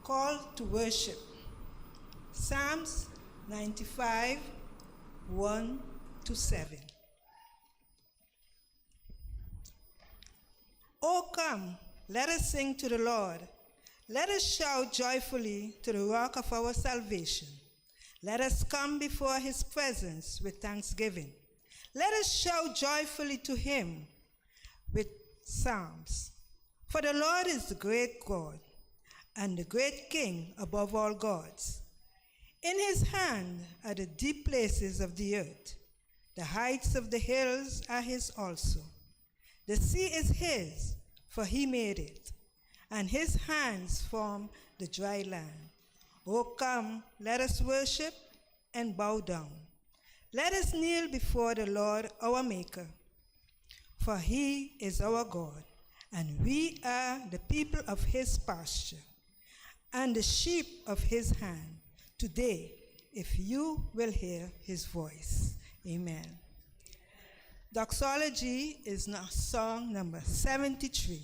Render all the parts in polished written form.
Call to worship. Psalms 95, 1-7. O come, let us sing to the Lord. Let us shout joyfully to the rock of our salvation. Let us come before his presence with thanksgiving. Let us shout joyfully to him with psalms. For the Lord is the great God and the great King above all gods. In his hand are the deep places of the earth. The heights of the hills are his also. The sea is his, for he made it, and his hands formed the dry land. O come, let us worship and bow down. Let us kneel before the Lord our Maker. For he is our God, and we are the people of his pasture, and the sheep of his hand. Today, if you will hear his voice. Amen. Doxology is now song number 73.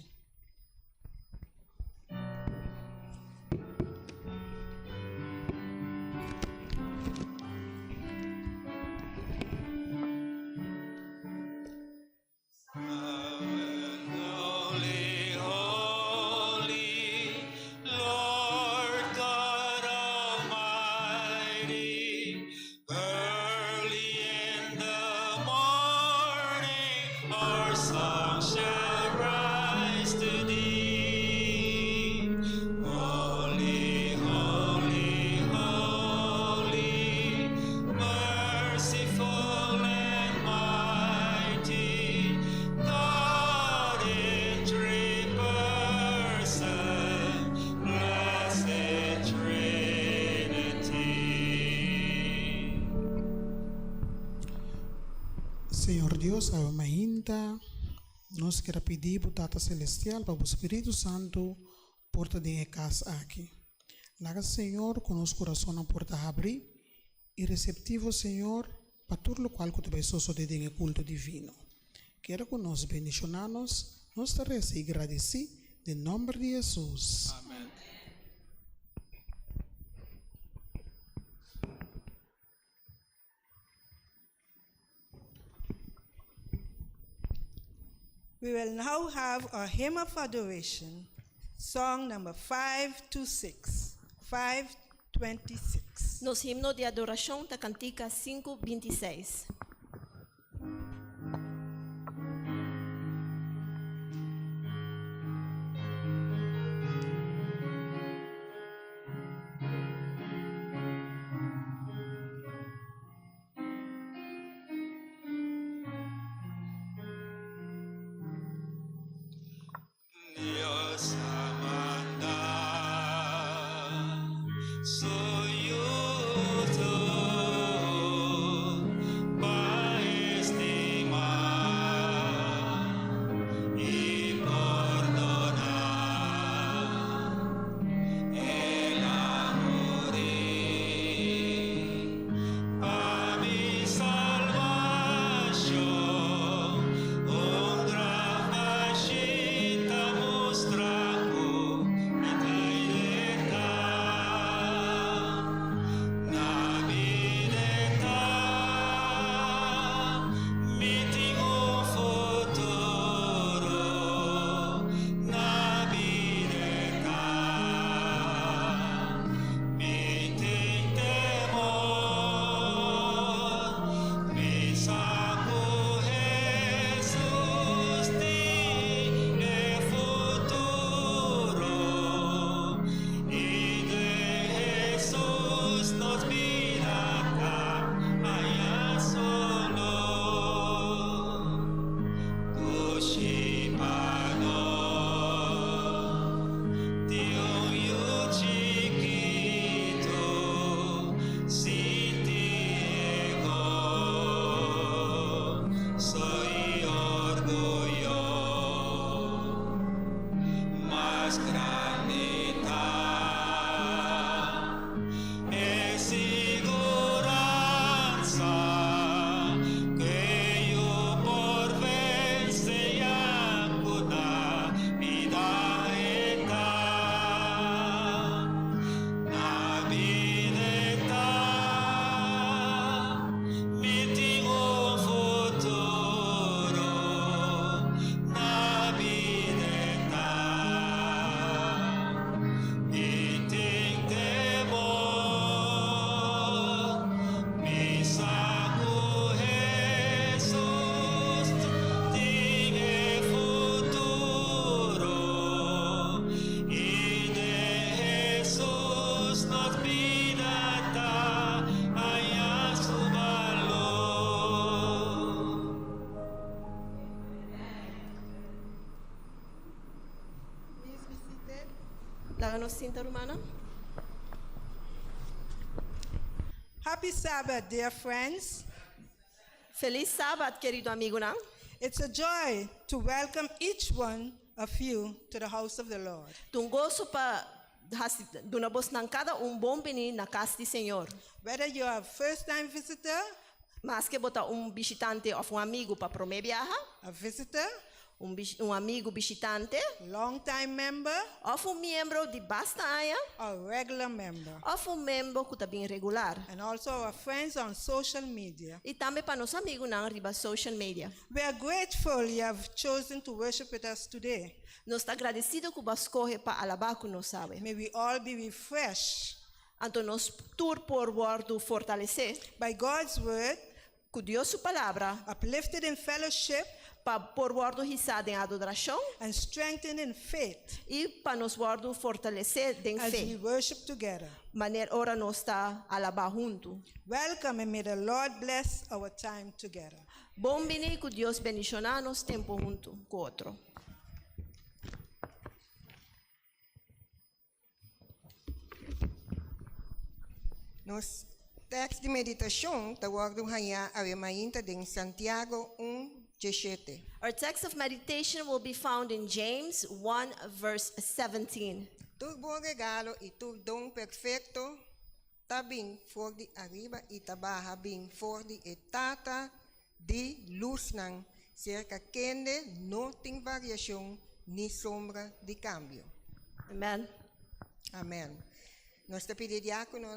Senhor Deus, a uma ainda, nós queremos pedir para o Tata Celestial, para o Espírito Santo, porta de casa aqui. Naga, Senhor, com nosso coração na porta abrir e receptivo, Senhor, para tudo o qual que tu vai suceder em culto divino. Quero que nós bendicionamos, nós te recebemos e agradecemos, em nome de Jesus. Amém. We will now have our hymn of adoration, song number 526. 526. Nos himno de adoración da cantica 526. Dios amanda, soy yo, Láganos cinta romana. Happy Sabbath, dear friends. Feliz Sabat, querido amigo, não? It's a joy to welcome each one of you to the house of the Lord. Um gozo para donabos ng cada bom Bini na casa do Senhor. Whether you are a first-time visitor, Mas que botar visitante ou amigo para prometer viajar, a visitor, amigo visitante, long-time member, ou membro de bastante, or regular member, ou membro que está bem regular. and also our friends on social media. E também para nossos amigos na riba social media. We are grateful you have chosen to worship with us today. Nós está agradecido que você escolhe para alabar com nós, sabe? May we all be refreshed Então nós tur por word fortalecer by God's word, com Deus sua palavra, uplifted in fellowship, para por word risada em adoração and strengthened in faith e para nos word fortalecer em as we fé. worship together. Maneira ora nós está alabar junto. Welcome, and may the Lord bless our time together. Bom Bini que Deus bendicionar nos tempo junto com outro. Nos texto de meditação está guardado a remainta em Santiago 1:17. Our text of meditation will be found in James 1 verse 17. Tu bom regalo e tu dom perfeito tá bem for de arriba e tabaha bem for de Tata de luz nang cerca kende não tem variação ni sombra de cambio. Amen. Amém. Nós te pedimos diácono,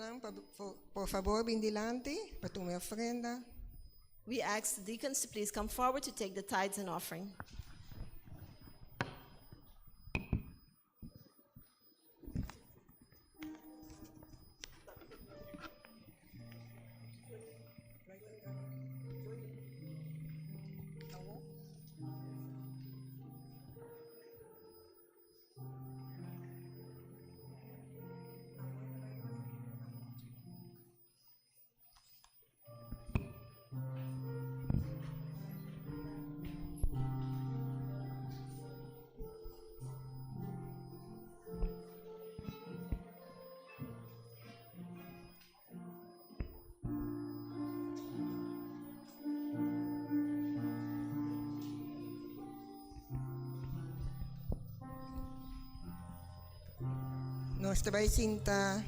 por favor, bem dilante, para tu me ofrenda. We ask the deacons to please come forward to take the tithes and offering. Nós também sinta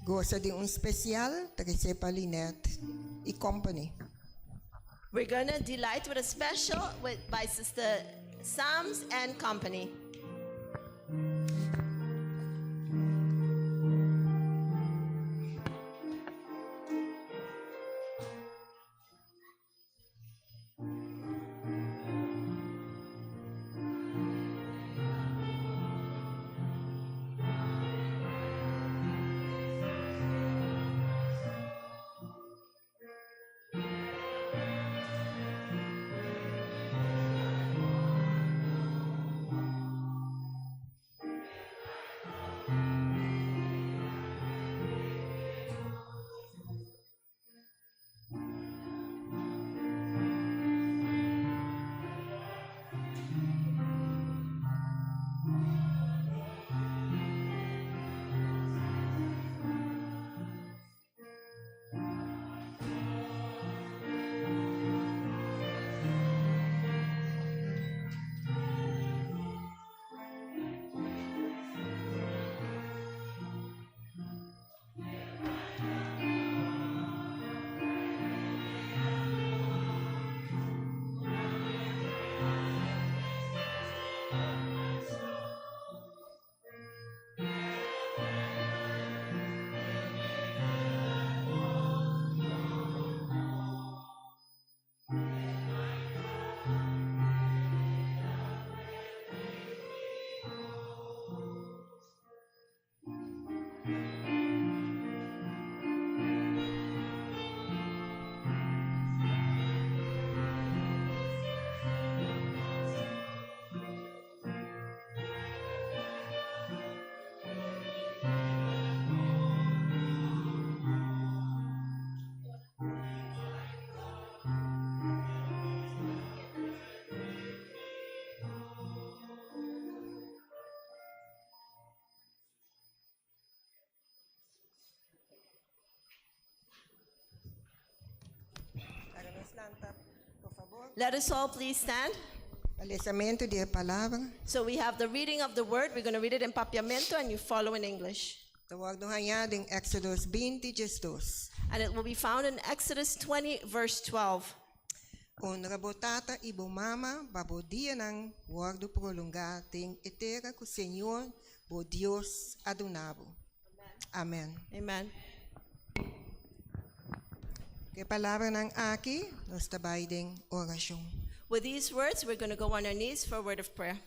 gosta de especial para receber Linette e company. We're going to delight with a special by Sister Sams and Company. planta, por favor. Let us all please stand. Alezamento de palavra. So we have the reading of the word. We're going to read it in Papiamento and you follow in English. Tawag no hanya ding Exodus 20, 2. And it will be found in Exodus 20, verse 12. Onra bo tata e bo mama, babo dia ng word prolongar ting etera ku Senhor, bo Dios adunabo. Amen. Amen. Que palavra ng aki, nos tabay ding orasyon. With these words, we're going to go on our knees for a word of prayer.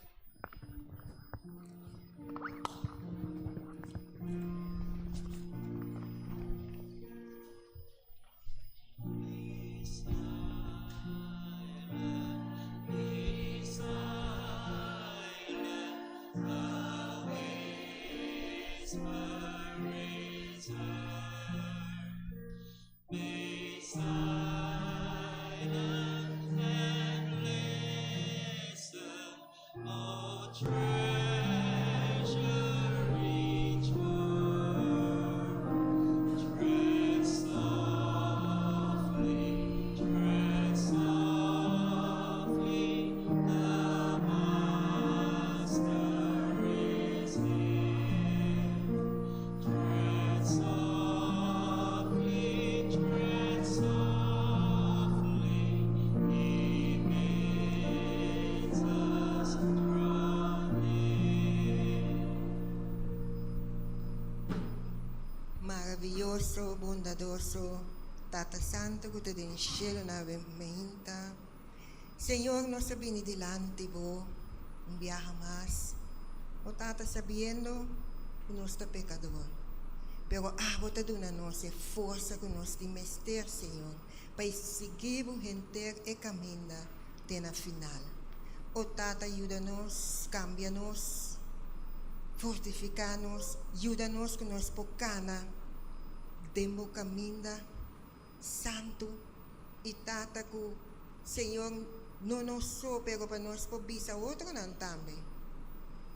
Maravilloso, bondadoso, Tata Santo, que te den cielo na meinta. Señor, no sabini delante bo, un viaja más. O Tata sabiendo que no está pecador. Pero abota duna nos e força que nos de mester, Señor, para seguir o renter e caminha até na final. O Tata ajuda-nos, cambia-nos, fortifica-nos, ajuda-nos que nos pocana, demo caminha santo e Tata que Senhor não nos só, pero para nós por bisa outro não também,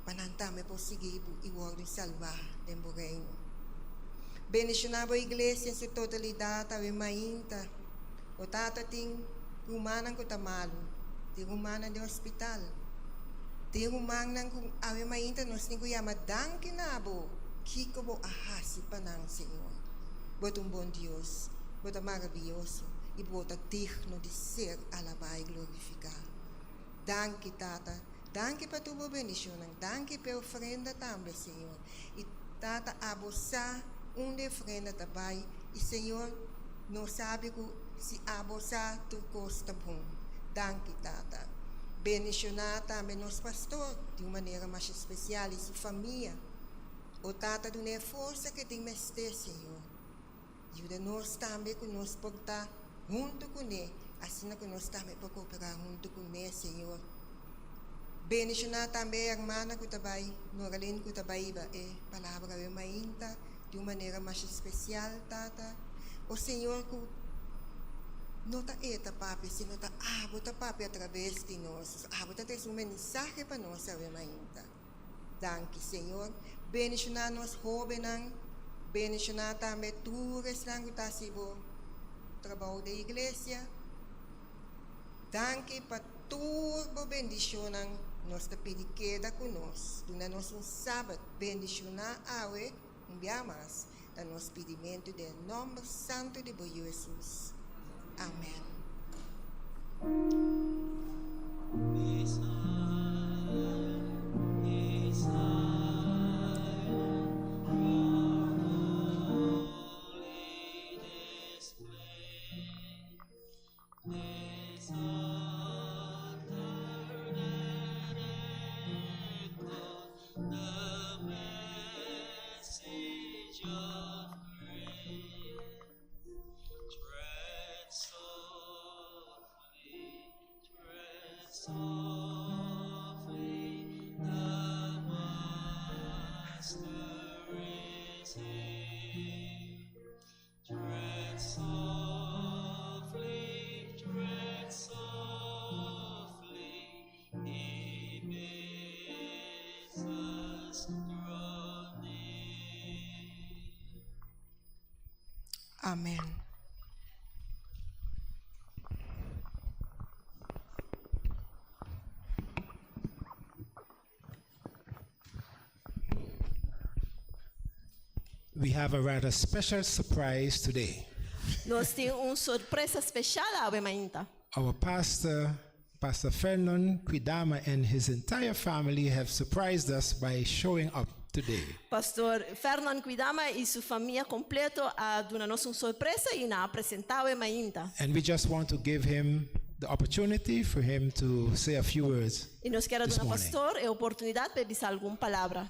para não também por seguir e o salvar demo reino. Bendicionar a igreja em sua totalidade, a mainta. O Tata tem humana que está malo, tem humana de hospital, tem humana que a mainta nós temos que chamar danke nabo, que como ahasi panang Senhor. Bota bom Deus, bota maravilhoso e bota digno de ser alabado e glorificado. Danke Tata, danke para tua bendição, danke pela ofrenda também Senhor. E Tata abossar onde ofrenda também e Senhor não sabe que se abossar tu costa bom. Danke Tata. Bendicionar também nosso pastor de uma maneira mais especial e sua família. O Tata do força que tem mestre Senhor. Ajuda-nos também que nos portar junto com ele, assim que nós também para cooperar junto com ele, Senhor. Bendicionar também a irmã que trabalha, Noralina que trabalha, e palavra é mainta, de uma maneira mais especial, Tata. O Senhor que não está eta papi, se não está abota papi através de nós, abota tens mensagem para nós, é mainta. Danke, Senhor. Bendicionar nos jovens, bendicionar também todos que estão sibo trabalho da igreja. Danke para toda bendição nós te pedir queda conosco. Dona-nos Sabat, bendicionar awe, mais, da nosso pedimento de nome santo de Jesus. Amém. Amém. we have a rather special surprise today. Nós temos surpresa especial hoje ainda. Our pastor, Pastor Fernand Quidama, and his entire family have surprised us by showing up today. Pastor Fernand Quidama e sua família completa dando-nos surpresa e na apresentava ainda. And we just want to give him the opportunity for him to say a few words. E nós queremos This dar morning. pastor a oportunidade para dizer alguma palavra.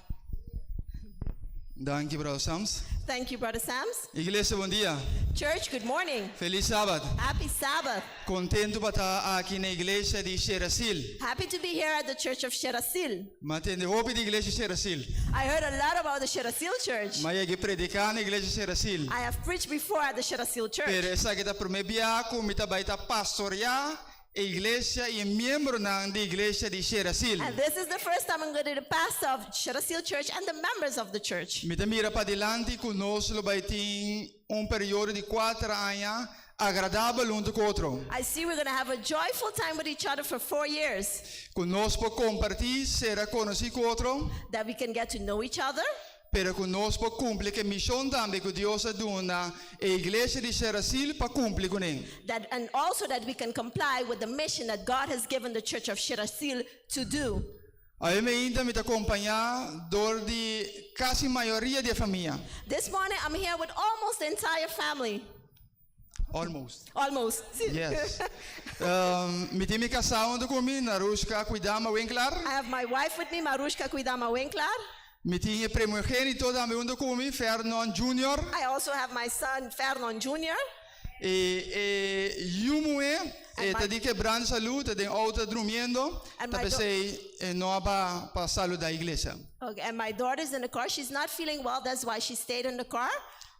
Dank je, Brother Sams. Thank you, Brother Sams. Iglesia, bom dia. Church, good morning. Feliz Sabat. Happy Sabbath. Contento para estar aqui na igreja de Cher-Asile. Happy to be here at the Church of Cher-Asile. Matende roupa de igreja Cher-Asile. I heard a lot about the Cher-Asile Church. Mas eu predicar na igreja Cher-Asile. I have preached before at the Cher-Asile Church. Pero essa que está por meio biaco, me está baita pastorear a igreja e membro da igreja de Cher-Asile. And this is the first time I'm going to be the pastor of Cher-Asile Church and the members of the church. Me está mira para delante conosco vai ter período de 4 anos agradável um com o outro. I see we're going to have a joyful time with each other for 4 years. Conosco compartilhar, ser conhecido com o outro. That we can get to know each other. Pero conosco cumpre que missão também que Deus deu na igreja de Cher-Asile para cumprir com ele. That, and also that we can comply with the mission that God has given the Church of Cher-Asile to do. Aí me ainda me acompanhar dor de quase maioria da família. This morning I'm here with almost the entire family. Almost. Almost. Yes. Me tem me casado comigo, Narushka cuidama bem claro. I have my wife with me, Marushka Quidama Winkler. Me tinha primogênito também comigo, Fernand Jr. I also have my son, Fernand Jr. Yumue, tá de quebrando saúde, tem outra dormindo. And Tá my pensei não para saúde da igreja. Okay, and my daughter's in the car. She's not feeling well. That's why she stayed in the car.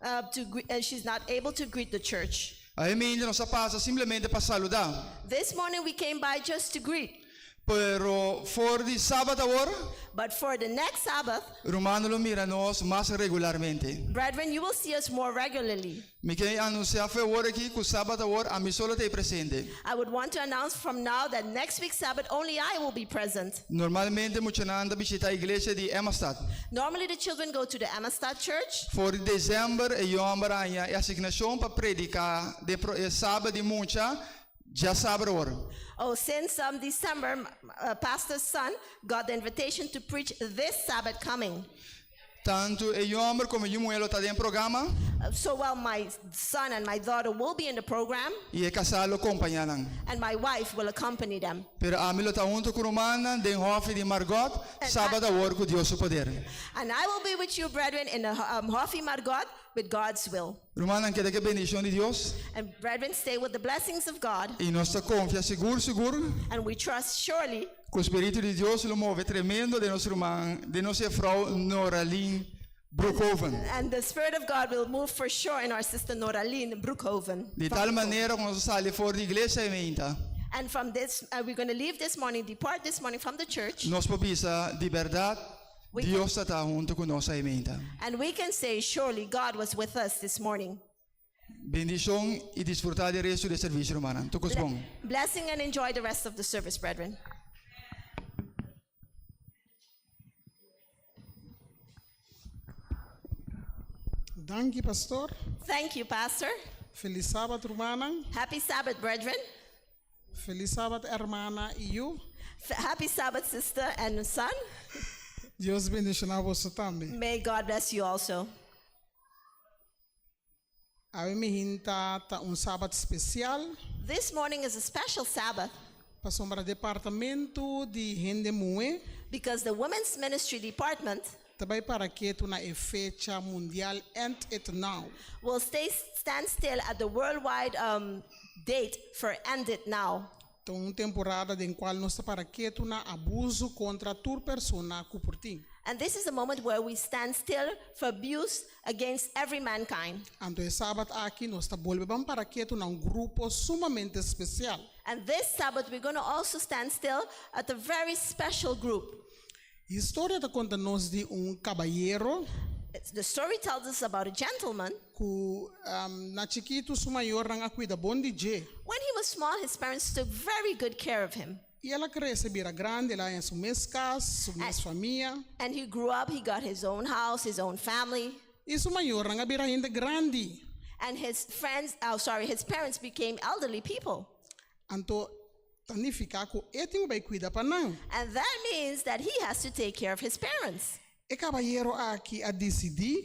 And she's not able to greet the church. Aí me ainda não se passa simplesmente para saludar. This morning we came by just to greet. Pero for the Sabbath hour, But for the next Sabbath, Romano lo mira nos más regularmente. brethren, you will see us more regularly. Me quer anunciar favor aqui que o Sabbath hour a mim solo tem presente. I would want to announce from now that next week's Sabbath only I will be present. Normalmente muita anda visitar a igreja de Amistad. Normally the children go to the Amistad Church. For dezembro e ombra a asignação para predicar de sábado de muita já sabe hora. Oh, since December, Pastor's son got the invitation to preach this Sabbath coming. Tanto e ombra como o moelo está em programa So while my son and my daughter will be in the program, e casalo acompanham. and my wife will accompany them. Pero a mim lo está junto com Romana de Hofe de Margot sábado hora com Deus o poder. And I will be with you, brethren, in the Hofi Margot with God's will. Romana quer que a bendição de Deus And brethren, stay with the blessings of God. e nossa confiança seguro And we trust surely que o Espírito de Deus lo move tremendo de nossa irmã, de nossa frau Noraline Broekhoven. and the Spirit of God will move for sure in our sister Noraline Broekhoven. De tal maneira que nós saímos fora da igreja e menta. And from this, we're going to leave this morning, depart this morning from the church. Nós podemos de verdade Deus está junto com nossa emenda. And we can say, surely God was with us this morning. Bendição e desfrutar do resto do serviço, irmã. Tudo bom. Blessing and enjoy the rest of the service, brethren. Dank je, pastor. Thank you, Pastor. Feliz Sabbath, hermana. Happy Sabbath, brethren. Feliz Sabbath, hermana y you. Happy Sabbath, sister and son. Dios bendicionar você também. May God bless you also. A mim hinta tá Sabbath especial This morning is a special Sabbath para sombra departamento de Hende Grandi. because the Women's Ministry Department Também para que tu na fecha mundial End It Now. will stand still at the worldwide date for End It Now. Então, temporada em qual nós para que tu na abuso contra tua persona cuportim. And this is a moment where we stand still for abuse against every mankind. Então, sábado aqui nós está volvendo para que tu na grupo sumamente especial. And this Sabbath, we're going to also stand still at a very special group. História da conta nós de caballero The story tells us about a gentleman. que na chiquito su maior nang cuida bom DJ. When he was small, his parents took very good care of him. E ela cresce vira grande lá em sua casa, sua família. And he grew up, he got his own house, his own family. Isu mayor nga bira Hende Grandi. And his his parents became elderly people. Anto tanifica ko eting bay cuida pa nang. And that means that he has to take care of his parents. E caballero aqui a decidi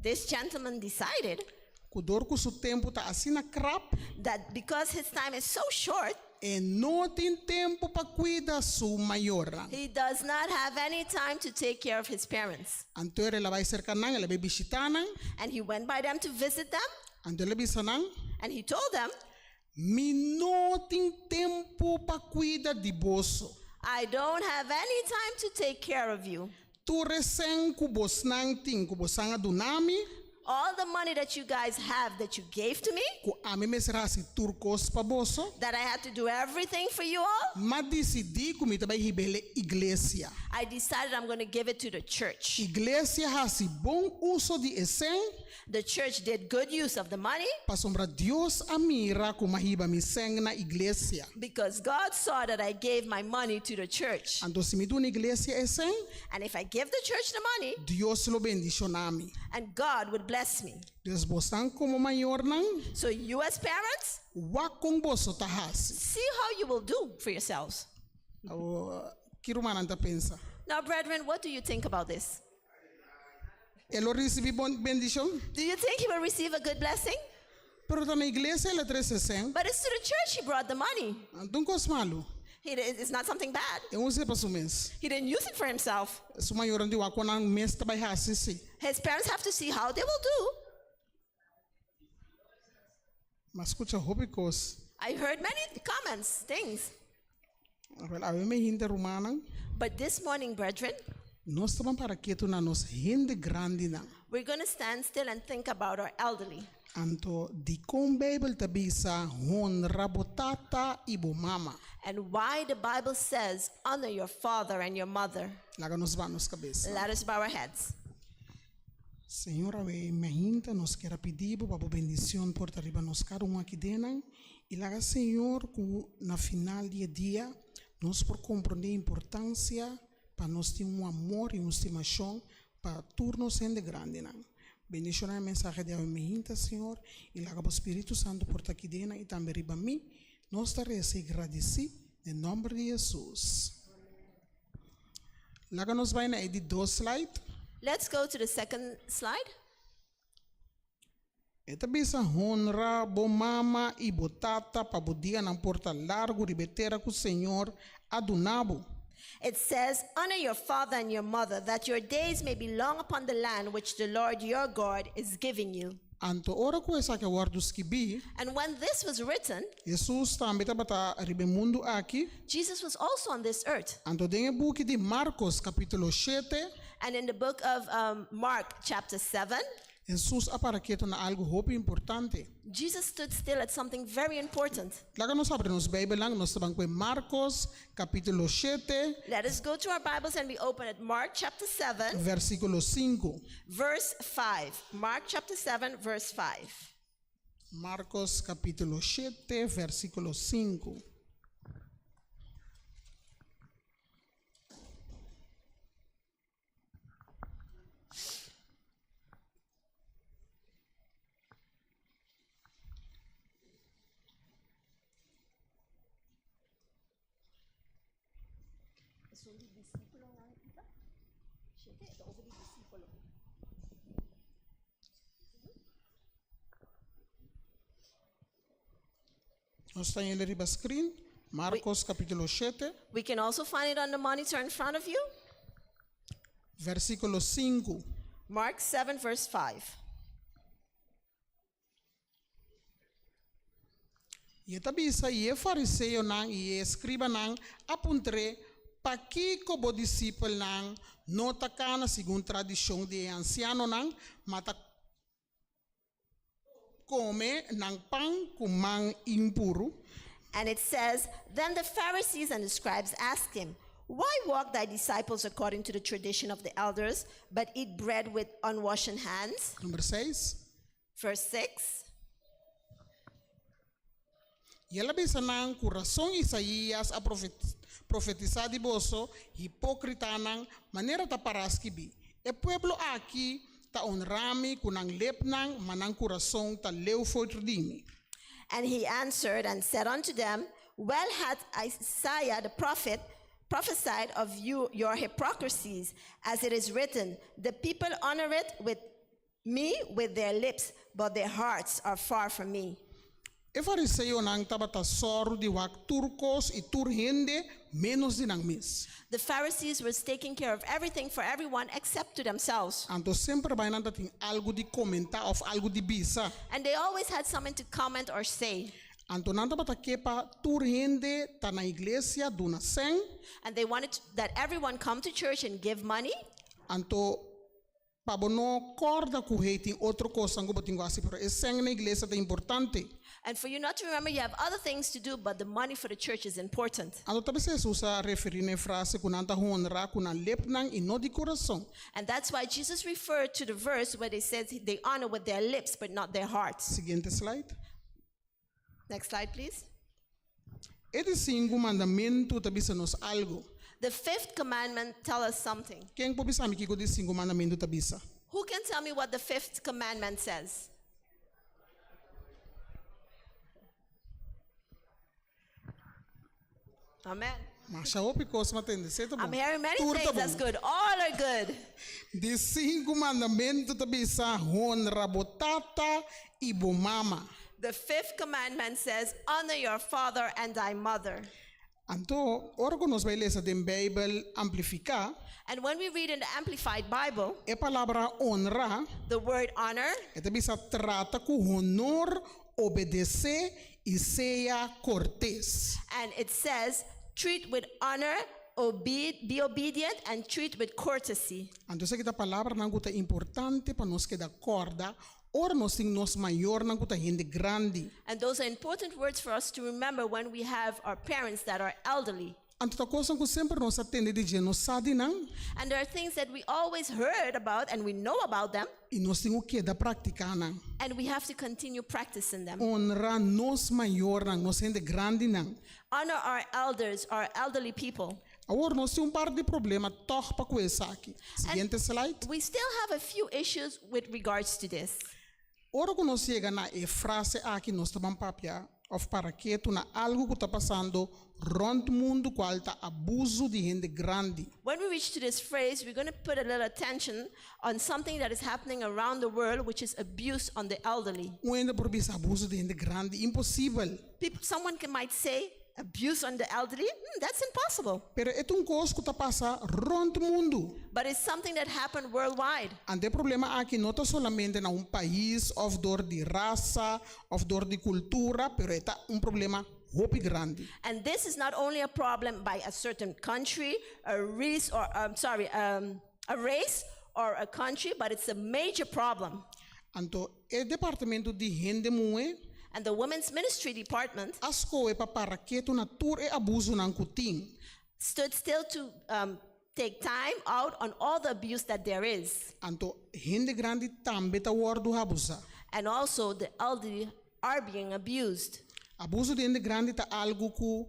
This gentleman decided kudor ko su tempo ta asina crap that because his time is so short, e no tin tempo pa cuida su mayora. he does not have any time to take care of his parents. Anto ere la bay cerca nang la bay bisita nang. And he went by them to visit them, Anto le bisa nang. and he told them, Mi no tin tempo pa cuida di boso. I don't have any time to take care of you. Tu resen kubos nang ting kubosanga dunami. All the money that you guys have that you gave to me, Ku ame mesrasi turcos pa boso. that I had to do everything for you all, Ma decidi kumita bay hibele iglesia. I decided I'm going to give it to the church. Iglesia hasi bom uso di esen. The church did good use of the money Pasombra Dios amira kumahiba miseng na iglesia. because God saw that I gave my money to the church. Anto si midu na iglesia esen, And if I give the church the money, Dios lo bendicionami. and God would bless me. Dios bosan como mayor nang, So you as parents, wakong boso tahasi. see how you will do for yourselves. Kirumanan ta pensa. Now, brethren, what do you think about this? Elo recibi bendición, Do you think he will receive a good blessing? pero ta na iglesia la 360. But it's to the church he brought the money. Antong kos malo. It's not something bad. E unse pa sumens. He didn't use it for himself. Su mayor di wako nang mes tabay hasi si. His parents have to see how they will do. Mas kucha hobikos. I heard many comments, things. Well, awe me Hende rumanang. But this morning, brethren, Nós estamos para quieto na nos Hende Grandi nang. we're going to stand still and think about our elderly. Anto di kong Bible tabisa honra bo tata ibo mama. And why the Bible says, honor your father and your mother. Laga nos ba nos cabeça. Let us bow our heads. Senhor, we mehinta nos quer pedir para bendição por arriba nos cada aqui dentro. E laga Senhor ku na final dia nós por compreender a importância para nós ter amor e estimação para turnos Hende Grandi nang. Bendicionar a mensagem de mehinta, Senhor, e laga o Espírito Santo por aqui dentro e também riba mim. Nós estaremos agradecidos em nome de Jesus. Laga nos vai na edit 2 slide. Let's go to the second slide. Esta bisa honra bo mama e bo tata pa bo dia ng porta largo ribetera ku Senhor adunabo. It says, honor your father and your mother, that your days may be long upon the land which the Lord your God is giving you. Anto ora ko esa ke wardos kibi, And when this was written, Jesus também bata ribe mundo aqui. Jesus was also on this earth. Anto dengue buki di Marcos capítulo 7, And in the book of Mark, chapter 7, Jesus aparaqueto na algo hope importante. Jesus stood still at something very important. Laga nos abre nos Bible lang nos tabang ko Marcos capítulo 7, Let us go to our Bibles and we open at Mark chapter 7, versículo 5. verse 5. Mark chapter 7, verse 5. Marcos capítulo 7, versículo 5. Nós está em riba screen, Marcos capítulo 7, We can also find it on the monitor in front of you. versículo 5. Mark 7, verse 5. E tabisa e fariseu nang e escriba nang apuntre pa que como discípulo nang nota cana segundo tradição de anciano nang mata come nang pang kumang impuro. And it says, then the Pharisees and the scribes asked him, why walk thy disciples according to the tradition of the elders, but eat bread with unwashed hands? Número 6. Verse 6. E ela bisa nang coração Isaías a profetizar de boso hipócrita nang maneira ta paraskibi. E pueblo aqui ta onrami kunang lepnang manang kurasong ta leu fortrdimi. And he answered and said unto them, well hath Isaiah the prophet prophesied of you your hypocrisies, as it is written, the people honor it with me with their lips, but their hearts are far from me. E fariseo nang tabata soru di wak turkos I tur hende menos din ang mis. The Pharisees were taking care of everything for everyone except to themselves. Anto sempre vai nang dating algo di komenta of algo di bisa. And they always had something to comment or say. Anto nang tabata kepa tur hende ta na iglesia duna seng. And they wanted that everyone come to church and give money. Anto pabono corda ku hating outro cosa ang gubatingo asi pero seng na iglesia ta importante. And for you not to remember, you have other things to do, but the money for the church is important. Anto tabi se susa referine frase kunanta honra kunan lepnang ino di corazon. And that's why Jesus referred to the verse where they said they honor with their lips, but not their hearts. Siguiente slide. Next slide, please. Ete cinco mandamento tabi sa nos algo. The fifth commandment tells us something. Quem po bisa mikiko di cinco mandamento tabi sa? Who can tell me what the fifth commandment says? Amen. Mas siya because matindi. Seto I'm hearing many things. That's good. All are good. Di cinco mandamento tabi sa honra bo tata I bo mama. The fifth commandment says, honor your father and thy mother. Anto, ora ko nos vai lesa den Bible amplifica, And when we read in the Amplified Bible, e palabra honra, the word honor, e tabi sa trata ku honor, obedece y sea cortés. and it says, treat with honor, be obedient, and treat with courtesy. Anto sa kita palabra nang kuta importante pa nos queda corda, or nos ting nos mayor nang kuta Hende Grandi. And those are important words for us to remember when we have our parents that are elderly. Anto ta cosa ku sempre nos atende di nos sadi nang, And there are things that we always heard about and we know about them, y nos tingo queda practica nang. and we have to continue practicing them. Honra nos mayor nang, nos Hende Grandi nang. Honor our elders, our elderly people. Agora nós temos par de problema toch pa coisa aqui. Seguinte slide. We still have a few issues with regards to this. Ora que nós chega na frase aqui nós estamos papia of para que tu na algo que está passando rond mundo qual tá abuso de Hende Grandi. When we reach to this phrase, we're going to put a little attention on something that is happening around the world, which is abuse on the elderly. Onde por bisa abuso de Hende Grandi impossível. Someone might say, abuse on the elderly? That's impossible. Pero é coisa que tá passa rond mundo. But it's something that happened worldwide. Ande problema aqui não tá solamente na país of dor de raça, of dor de cultura, pero é problema hopi grande. And this is not only a problem by a certain country, a race, or a race or a country, but it's a major problem. Anto é departamento de Hende Mue. And the Women's Ministry Department Asko e para que tu na tur e abuso nang kuting. stood still to take time out on all the abuse that there is. Anto Hende Grandi tambe ta wordu abusa. And also the elderly are being abused. Abuso de Hende Grandi ta algo ku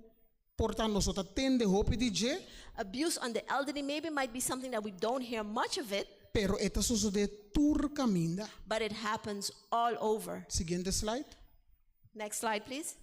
portando so ta tende hopi di je, Abuse on the elderly maybe might be something that we don't hear much of it, pero eta susude tur caminda. but it happens all over. Siguiente slide. Next slide, please.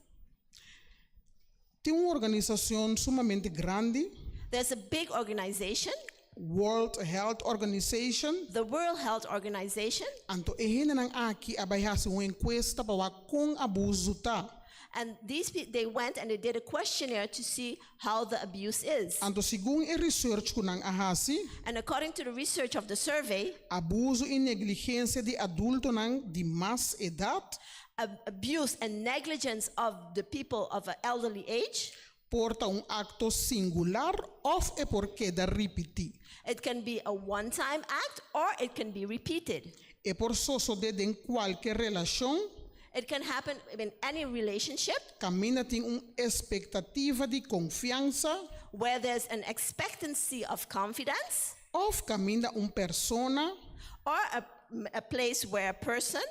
Tem uma organização sumamente grande, There's a big organization, World Health Organization. the World Health Organization, Anto ehina nang aki abayhasi uma encuesta para kung abuso ta. and they went and they did a questionnaire to see how the abuse is. Anto sigung e research ko nang ahasi, And according to the research of the survey, abuso e negligência de adulto nang di mas edad, abuse and negligence of the people of an elderly age, porta acto singular of e porque da repetir. it can be a one-time act or it can be repeated. E por suceder em qualquer relação, It can happen in any relationship camina tem expectativa de confiança, where there's an expectancy of confidence, of camina persona or a place where a person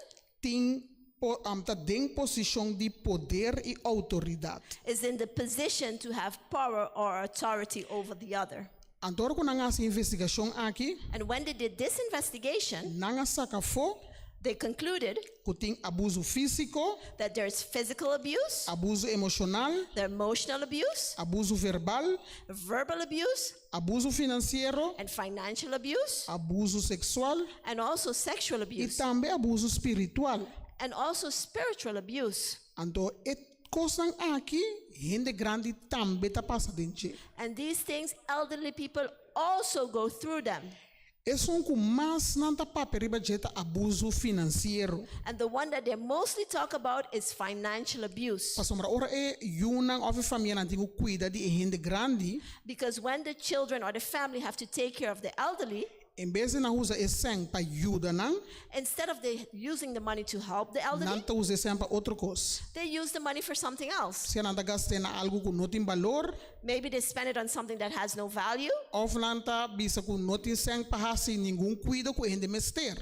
tem tá em posição de poder e autoridade. is in the position to have power or authority over the other. Antoro ko nanga sa investigasyon aqui, And when they did this investigation, nanga sakafo they concluded kuting abuso físico, that there's physical abuse, abuso emocional, the emotional abuse, abuso verbal, verbal abuse, abuso financeiro, and financial abuse, abuso sexual and also sexual e abuse, também abuso espiritual. and also spiritual abuse. Anto et kosang aqui, Hende Grandi também tá passa dentro. And these things, elderly people also go through them. Esse que mais não tá paperiba jeta abuso financeiro. And the one that they mostly talk about is financial abuse. Pasomra ora yunang of família antigo cuida de Hende Grandi, Because when the children or the family have to take care of the elderly, em vez de não usa esse para ajuda não, instead of they using the money to help the elderly, não tá usa esse para outra coisa. they use the money for something else. Se não tá gastando algo que não tem valor, Maybe they spend it on something that has no value, ou não tá bisa que não tem sem para assim nenhum cuida com Hende mester.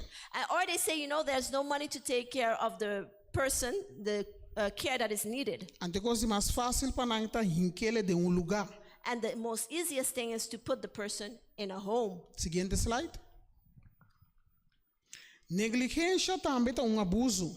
or they say, there's no money to take care of the person, the care that is needed. Ante coisa mais fácil para não tá hinquele de lugar. And the most easiest thing is to put the person in a home. Seguinte slide. Negligência também é abuso.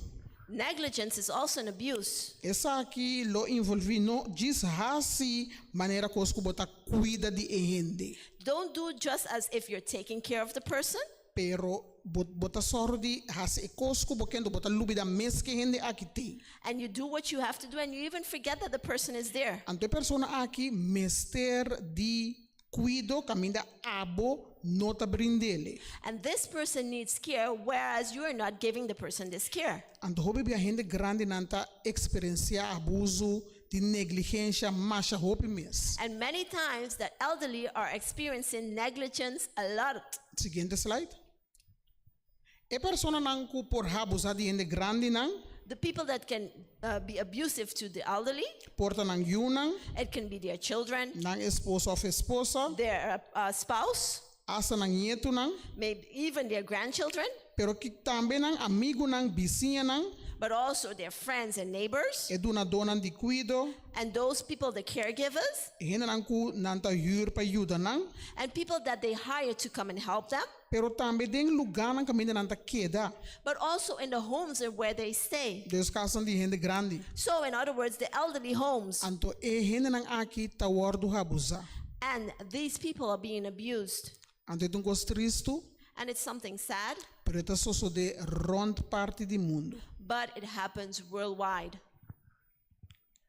Negligence is also an abuse. Essa aqui lo envolve no diz assim maneira que os bota cuida de Hende. Don't do just as if you're taking care of the person, Pero bota sordi hasi ekosku bokendo bota lubida mes que Hende aqui tem. and you do what you have to do, and you even forget that the person is there. Ante persona aqui mester de cuido caminda abo nota brindele. And this person needs care, whereas you are not giving the person this care. Ante hobi bia Hende Grande nanta experiencia abuso de negligência macha hopi mes. And many times the elderly are experiencing negligence a lot. Seguinte slide. E persona nang ku por abusa de Hende Grande nang The people that can be abusive to the elderly, porta nang yunang it can be their children, nang esposo of esposa, their spouse, asa nang nieto nang, maybe even their grandchildren, pero que também nang amigo nang vizinha nang, but also their friends and neighbors, e duna donan de cuido, and those people, the caregivers, e hena nang ku nanta huur pa ajuda nang, and people that they hire to come and help them, pero também den lugar nang kami nanta queda, but also in the homes where they stay. Deus casan de Hende Grande. So, in other words, the elderly homes, Anto e hena nang aqui tawardo abusa. and these people are being abused. Ante tung kos tristo, And it's something sad, pero esta soso de rond parte di mundo. but it happens worldwide.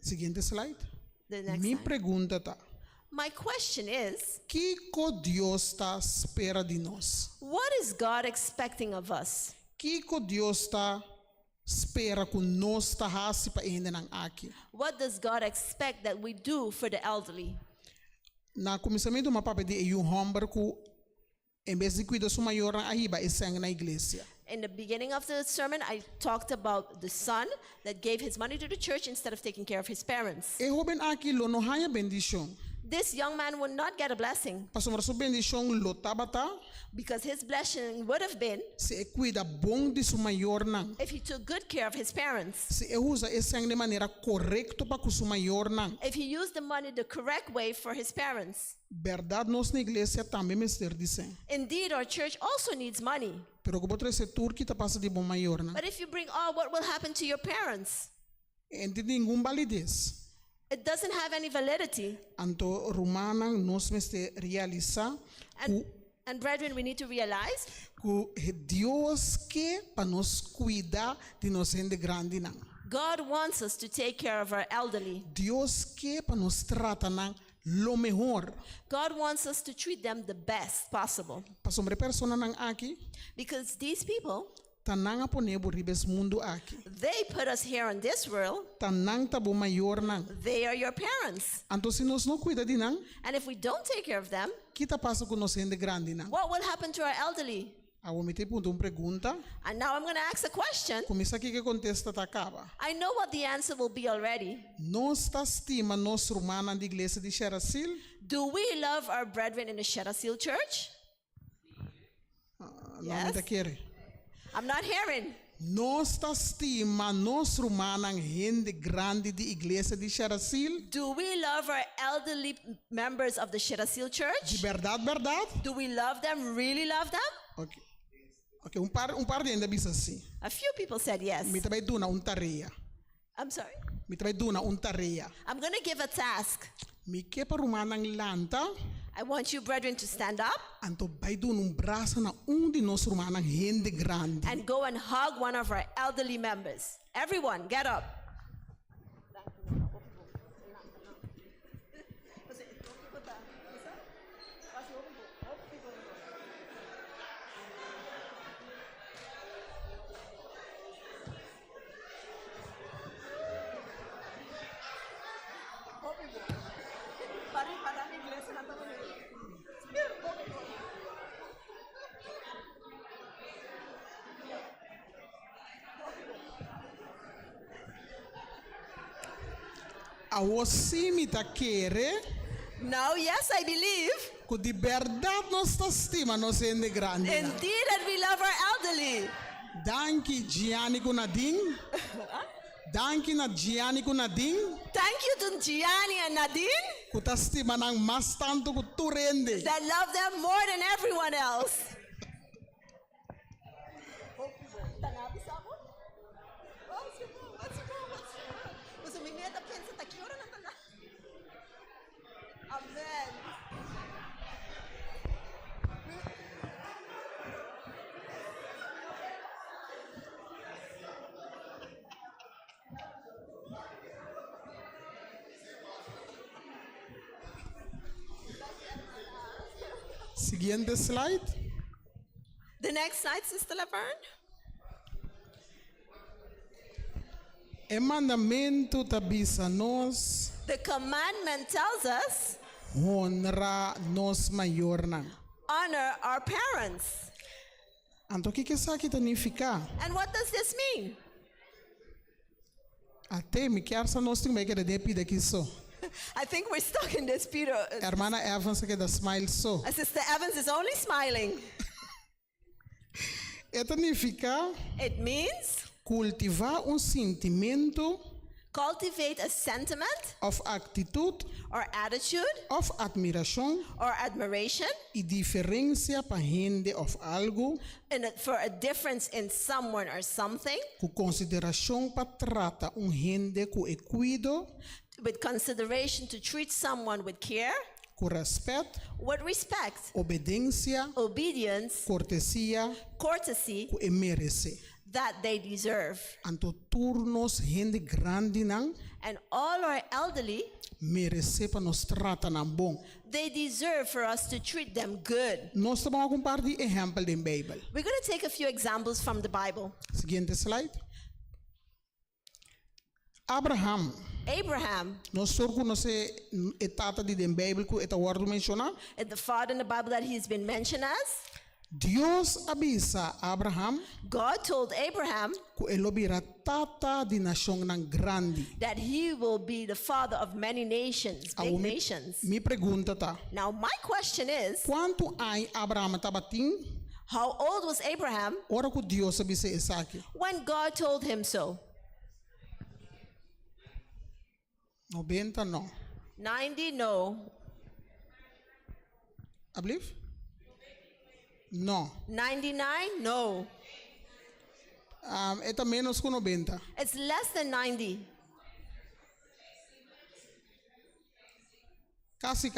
Seguinte slide. The next Mi slide. pergunta tá, My question is, que Deus tá espera de nós? what is God expecting of us? Que Deus tá espera que nós tá hasi pa ainda nang aqui? What does God expect that we do for the elderly? Na começamento uma papo de um homem que em vez de cuidar sua maior ahiba e sangue na igreja. In the beginning of the sermon, I talked about the son that gave his money to the church instead of taking care of his parents. E hoben aqui lo no haya bendição. This young man would not get a blessing Pastor sua bendição lo tabata because his blessing would have been se e cuida bom de sua maior nang. if he took good care of his parents, Se e usa e sangue de maneira correta para sua maior nang. if he used the money the correct way for his parents. Verdade nós na igreja também mister dizem. Indeed, our church also needs money. Pero que botre setor que tá passa de bom maior nang. But if you bring all, what will happen to your parents? Ente nenhum validez. It doesn't have any validity. Anto romana nós mister realizar And brethren, we need to realize que Deus quer para nós cuidar de nós Hende Grande nang. God wants us to take care of our elderly. Deus quer para nós tratar nang lo mejor. God wants us to treat them the best possible. Para sobre persona nang aqui, Because these people, tanang aponebo ribes mundo aqui. they put us here in this world. Tanang tabo maior nang. They are your parents. Anto se nós não cuida de nang, And if we don't take care of them, kita passa com nós Hende Grande nang. what will happen to our elderly? Awo mete ponto pergunta, And now I'm going to ask a question. começa aqui que contesta tá acaba. I know what the answer will be already. Nós tá estima nós romana da igreja de Cher-Asile? Do we love our brethren in the Cher-Asile church? Não me quer. I'm not hearing. Nós tá estima nós rumanang Hende Grandi di iglesia di Cher-Asile? Do we love our elderly members of the Cher-Asile De Church? verdade, verdade? Do we love them, really love them? Ok. Ok, um par de ainda bisa assim. A few people said yes. Mi também duna tareia. I'm sorry. Mi também duna tareia. I'm going to give a task. Mi que para rumanang lanta, I want you, brethren, to stand up anto vai duna braço na de nós rumanang Hende Grandi. and go and hug one of our elderly members. Everyone, get up. A você me tá querer Now, yes, I believe que de verdade nós tá estima nós Hende Grandi. indeed that we love our elderly. Danke Gianni Kunadin. Danke na Gianni Kunadin. Thank you to Gianni and Nadine Que tá estima nang mas tanto que tu rende. that love them more than everyone else. Amen. Siguiente slide. The next slide, Sister Laverne. E mandamento tabisa nós The commandment tells us honra nos maior nang. honor our parents. Anto que sa kita significa? And what does this mean? Até me quer sa nós tem que de pida que so. I think we're stuck in this, Peter. Hermana Evans que da smile so. Sister Evans is only smiling. Eta significa It means cultivar sentimento cultivate a sentiment of attitude or attitude of admiração or admiration e diferença para gente of algo for a difference in someone or something, com consideração para tratar gente com equidade, with consideration to treat someone with care, com respeito, with respect, obediência, obedience, cortesia, courtesy com merece. that they deserve. Anto turnos Hende Grandi nang And all our elderly, merece para nos tratar na bom. they deserve for us to treat them good. Nós vamos compartilhar exemplo da Bíblia. We're going to take a few examples from the Bible. Seguinte slide. Abraham, Abraham, nós só conhece a Tata de Bíblia que está word mencionar. is the father in the Bible that he's been mentioned as. Deus avisa Abraham God told Abraham que ele virá Tata de nação nang grande. that he will be the father of many nations, big nations. Me pergunta tá. Now, my question is, Quanto ai Abraham estava tin? how old was Abraham Ora que Deus avisa Isaac. when God told him so? 90 não. 90? No. I believe? No. 99? No. Eta menos que 90. It's less than 90. Casi.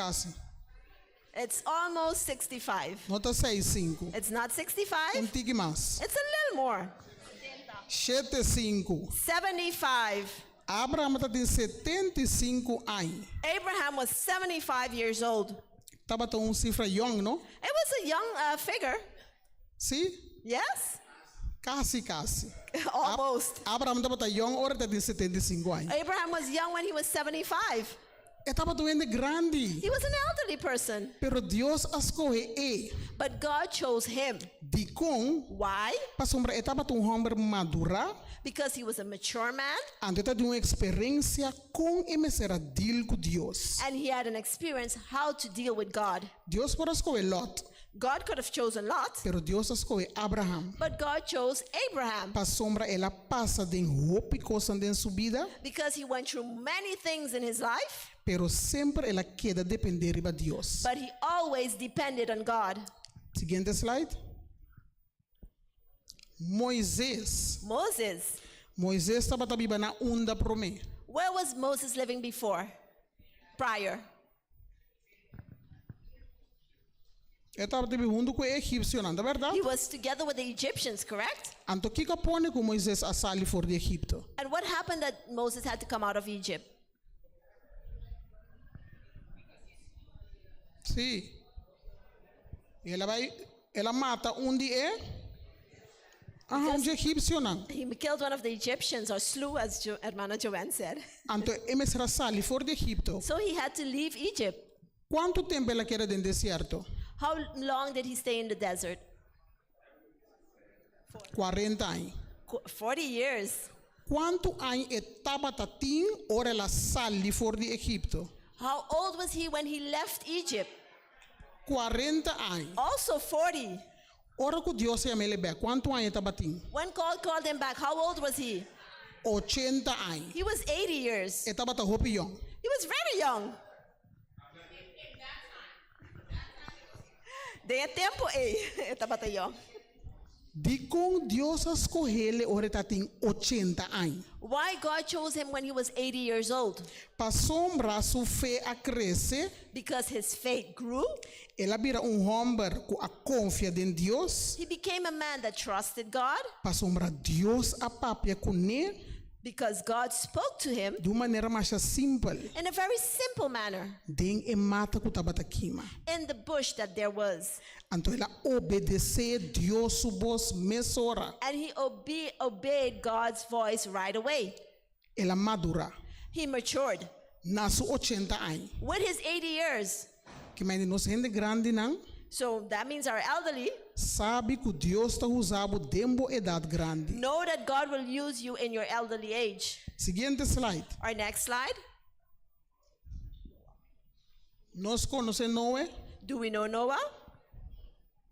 It's almost 65. Nota 65. It's not 65. Tique mais. It's a little more. 75. 75. Abraham está tem 75 anos. Abraham was 75 years old. Estava tão cifra young, não? It was a young figure. Sim? Yes? Casi. Almost. Abraham estava tão young, ora está tem 75 anos. Abraham was young when he was 75. Estava tão grande. He was an elderly person. Pero Deus escolhe But God chose him. de com Why? para sombra estava tão homem madura, Because he was a mature man ante de uma experiência com e será deal com Deus. and he had an experience how to deal with God. Deus por escolher Lot. God could have chosen Lot, pero Deus escolhe Abraham. but God chose Abraham Pa sombra ela passa den hope coisa den subida, because he went through many things in his life, pero sempre ela queda depender de Deus. but he always depended on God. Seguinte slide. Moisés estava também na onda promê. Where was Moses living before? Prior. Ele estava também junto com o egípcio, não é verdade? He was together with the Egyptians, correct? Então, o que pone com Moisés a sair fora de Egipto? And what happened that Moses had to come out of Egypt? Sim. Ela mata dia de egípcio, não. He killed one of the Egyptians, or slew, as Hermana Joanne said. Então, ele será sair fora de Egipto. So he had to leave Egypt. Quanto tempo ela quer dentro do deserto? How long did he stay in the desert? 40 anos. 40 years. Quanto anos estava tatim ora ela sai fora de Egipto? How old was he when he left Egypt? 40 anos. Also 40. Ora que Deus chama ele bem, quanto anos estava tatim? When God called him back, how old was he? 80 anos. He was 80 years. Estava ta hopi young. He was very young. De tempo, estava tão young. De com Deus escolheu ora tatim 80 anos. Why God chose him when he was 80 years old? Pa sombra sua fé a crescer, Because his faith grew. ela vira homem que a confia em Deus. He became a man that trusted God Pa sombra Deus a papia com ele because God spoke to him de uma maneira mais simples. in a very simple manner Den e mata que estava taquima. in the bush that there was. Então ela obedeceu Deus sua voz mesora. And he obeyed God's voice right away. Ela madura. He matured. Na sua 80 anos. With his 80 years. Que mais nos Hende Grandi não So that means our elderly sabe que Deus está usando dembo idade grande. know that God will use you in your elderly age. Seguinte slide. Our next slide. Nós conhecemos Noé? Do we know Noah?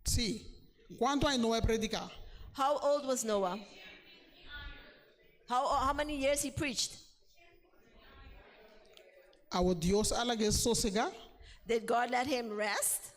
Sim. Quanto anos Noé predicar? How old was Noah? How many years he preached? Ao Deus alague sossega. Did God let him rest?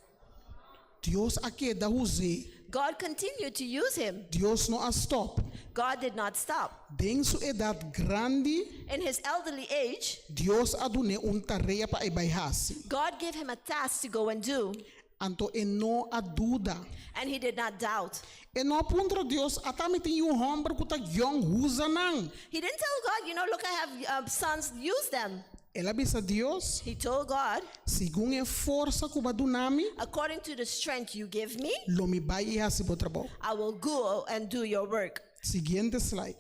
Deus aqui da use. God continued to use him. Deus não a stop. God did not stop. Den sua idade grande, In his elderly age, Deus adune tarefa para ibaihasi. God gave him a task to go and do, Anto e não a dúvida. and he did not doubt. E não aponta Deus atame tem homem que tá young usa não. He didn't tell God, look, I have sons, use them. Ela bisa Deus, He told God, segundo a força que badunami, according to the strength you give me, lo mi bai e hasi bo trabalho. I will go and do your work. Seguinte slide.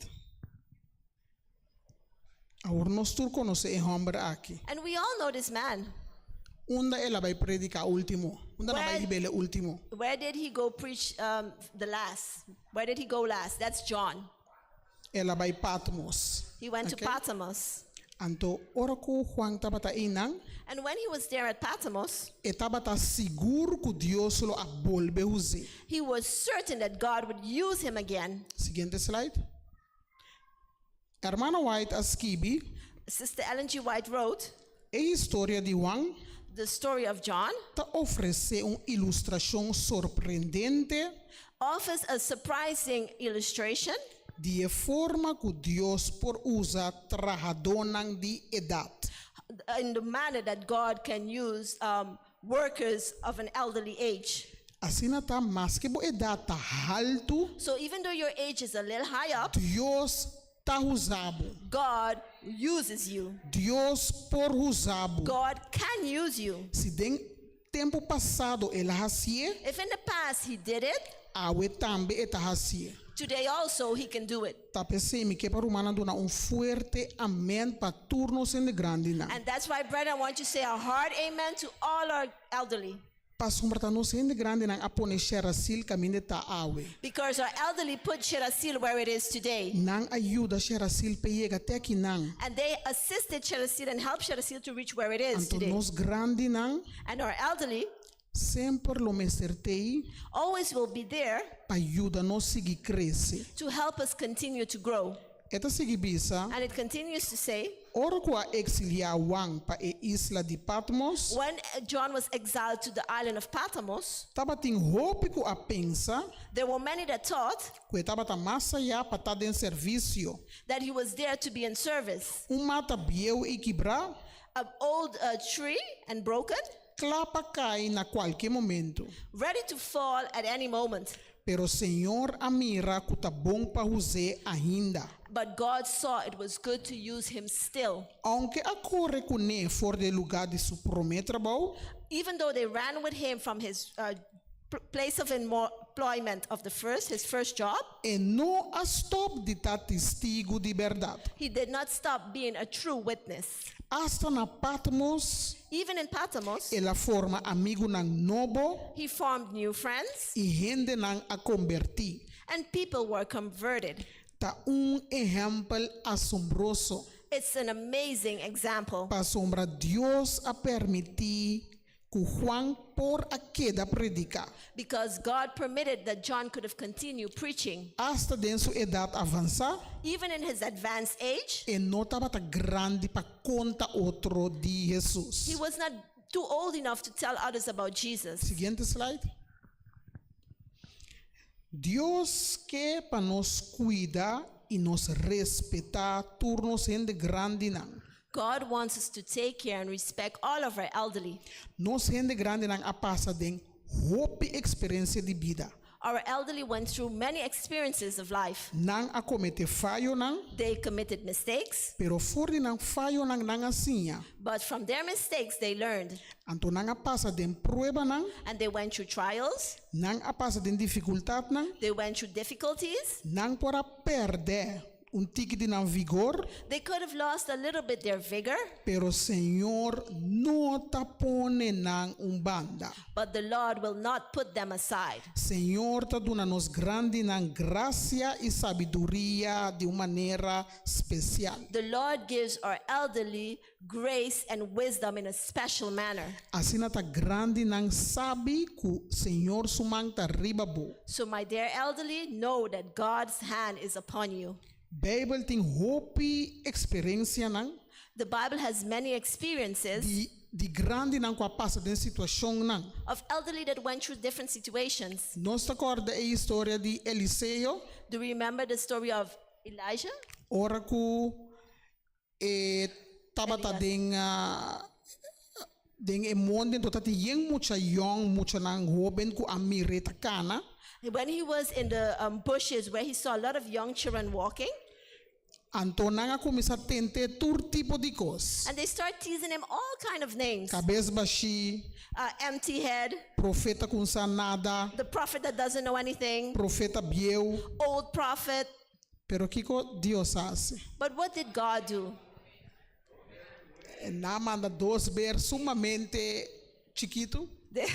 Agora nós tur conoce e homem aqui. And we all know this man. Onda ela vai predicar último. Onda na vai libele último. Where did he go preach the last? Where did he go last? That's John. Ela vai Patmos. He went to Okay. Patmos. Anto ora ko Juan tabata inang, And when he was there at Patmos, e tabata seguro que Deus lo abolbe use. he was certain that God would use him again. Seguinte slide. Hermana White escreve Sister Ellen G. White wrote a história de Juan the story of John, ta oferece ilustração surpreendente offers a surprising illustration de forma que Deus por usa trabajadores de idade. in the manner that God can use workers of an elderly age. Assim tá mais que boa idade tá alto, So even though your age is a little high up, Deus tá usado. God uses you. Deus por usado. God can use you. Se tem tempo passado ele fazia, If in the past he did it, awe também ele fazia. today also he can do it. Tá pensando que para humana dona forte amém para turnos em grande na. And that's why, brethren, I want you to say a hard amen to all our elderly. Para sombra tá nos em grande na apone Cher-Asile caminho tá awe. Because our elderly put Cher-Asile where it is today. Nang ajuda Cher-Asile pega até aqui nang. And they assisted Cher-Asile and helped Cher-Asile to reach where it is Anto today. nos grande nang And our elderly, sempre lo mestertei always will be there para ajudar nós seguir crescer. to help us continue to grow. Eta seguir bisa, And it continues to say, ora ko a exilia wang pa e isla de Patmos, when John was exiled to the island of Patmos, taba ting hopi ko a pensa, there were many that thought ko taba ta massa ya pa ta den servicio. that he was there to be in service. Mata bieu e quebrar, An old tree and broken, clapa cai na qualquer momento. ready to fall at any moment. Pero Senhor amira que tá bom para usar ainda. But God saw it was good to use him still. Aunque a corre com ele for de lugar de seu primeiro trabalho, Even though they ran with him from his place of employment of his first job, e não a stop de estar testigo de verdade. he did not stop being a true witness. Hasta na Patmos, Even in Patmos, ela forma amigo ng nobo he formed new friends e gente ng a convertir. and people were converted. Ta exemplo assombroso It's an amazing example para sombra Deus a permitir que Juan por a queda predicar. because God permitted that John could have continued preaching. Hasta den sua idade avançar, Even in his advanced age, e não estava grande para contar outro de Jesus. he was not too old enough to tell others about Jesus. Seguinte slide. Deus quer para nos cuidar e nos respeitar turnos Hende Grandi não. God wants us to take care and respect all of our elderly. Nos Hende Grandi não a passa den hope experiência de vida. Our elderly went through many experiences of life. Não a comete falho não, They committed mistakes, pero for de não falho não assim. but from their mistakes they learned. Anto não a passa den prueba não, And they went through trials, não a passa den dificuldade não, they went through difficulties. não para perder tique de não vigor. They could have lost a little bit their vigor, Pero Senhor não ta pone nang banda. but the Lord will not put them aside. Senhor ta duna nos grande nang gracia e sabedoria de uma maneira especial. The Lord gives our elderly grace and wisdom in a special manner. Assim ta grande nang sabe que Senhor sumang ta ribabo. So, my dear elderly, know that God's hand is upon you. Bible ting hopi experiência nang The Bible has many experiences di grande nang kwa passa den situação nang. of elderly that went through different situations. Nós ta acorda a história de Eliseu, Do you remember the story of Elijah? ora que taba ta den emonden to tati yeng mucha young mucha nang hoben ku amire takana When he was in the bushes where he saw a lot of young children walking, anto nanga kumisa tente tur tipo de cos and they start teasing him all kind of names. cabeça baixi Empty head, profeta com nada the prophet that doesn't know anything, profeta bieu old prophet. pero kiko Dios hace But what did God do? na manda dos bear sumamente chiquito They